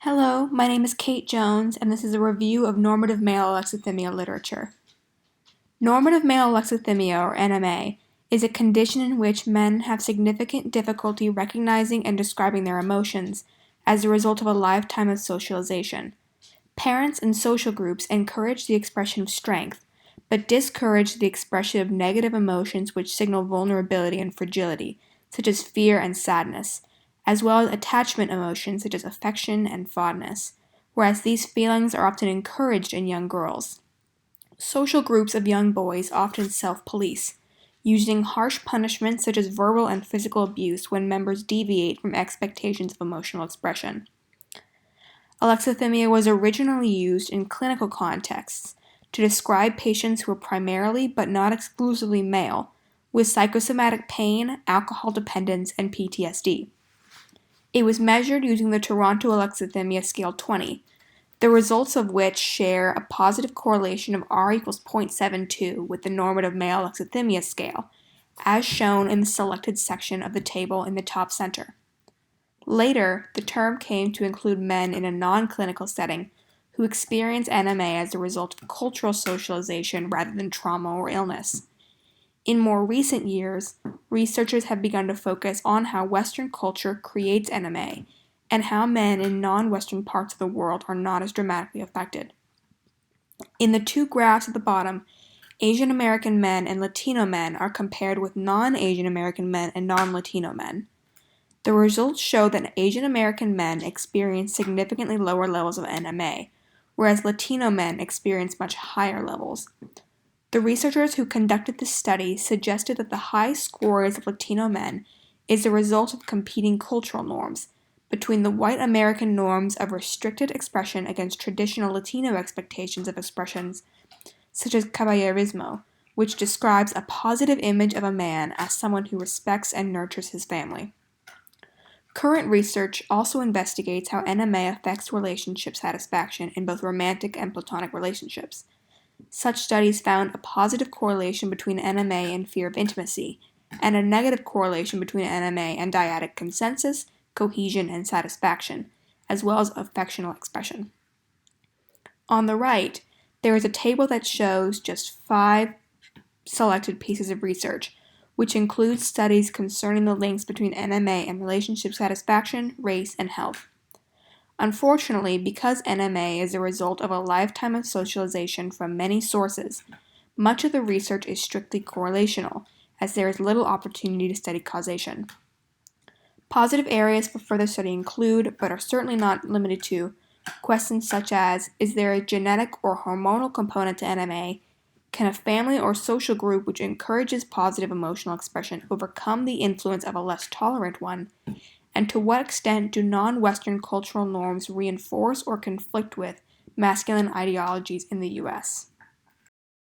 Hello, my name is Kate Jones, and this is a review of normative male alexithymia literature. Normative male alexithymia, or NMA, is a condition in which men have significant difficulty recognizing and describing their emotions as a result of a lifetime of socialization. Parents and social groups encourage the expression of strength, but discourage the expression of negative emotions which signal vulnerability and fragility, such as fear and sadness, as well as attachment emotions such as affection and fondness, whereas these feelings are often encouraged in young girls. Social groups of young boys often self-police, using harsh punishments such as verbal and physical abuse when members deviate from expectations of emotional expression. Alexithymia was originally used in clinical contexts to describe patients who were primarily but not exclusively male, with psychosomatic pain, alcohol dependence, and PTSD. It was measured using the Toronto Alexithymia Scale 20, the results of which share a positive correlation of R equals 0.72 with the normative male alexithymia scale, as shown in the selected section of the table in the top center. Later, the term came to include men in a non-clinical setting who experience NMA as a result of cultural socialization rather than trauma or illness. In more recent years, researchers have begun to focus on how Western culture creates NMA and how men in non-Western parts of the world are not as dramatically affected. In the two graphs at the bottom, Asian American men and Latino men are compared with non-Asian American men and non-Latino men. The results show that Asian American men experience significantly lower levels of NMA, whereas Latino men experience much higher levels. The researchers who conducted this study suggested that the high scores of Latino men is a result of competing cultural norms between the white American norms of restricted expression against traditional Latino expectations of expressions, such as caballerismo, which describes a positive image of a man as someone who respects and nurtures his family. Current research also investigates how NMA affects relationship satisfaction in both romantic and platonic relationships. Such studies found a positive correlation between NMA and fear of intimacy, and a negative correlation between NMA and dyadic consensus, cohesion, and satisfaction, as well as affectional expression. On the right, there is a table that shows just 5 selected pieces of research, which includes studies concerning the links between NMA and relationship satisfaction, race, and health. Unfortunately, because NMA is a result of a lifetime of socialization from many sources, much of the research is strictly correlational, as there is little opportunity to study causation. Positive areas for further study include, but are certainly not limited to, questions such as, is there a genetic or hormonal component to NMA? Can a family or social group which encourages positive emotional expression overcome the influence of a less tolerant one? And to what extent do non-Western cultural norms reinforce or conflict with masculine ideologies in the U.S.?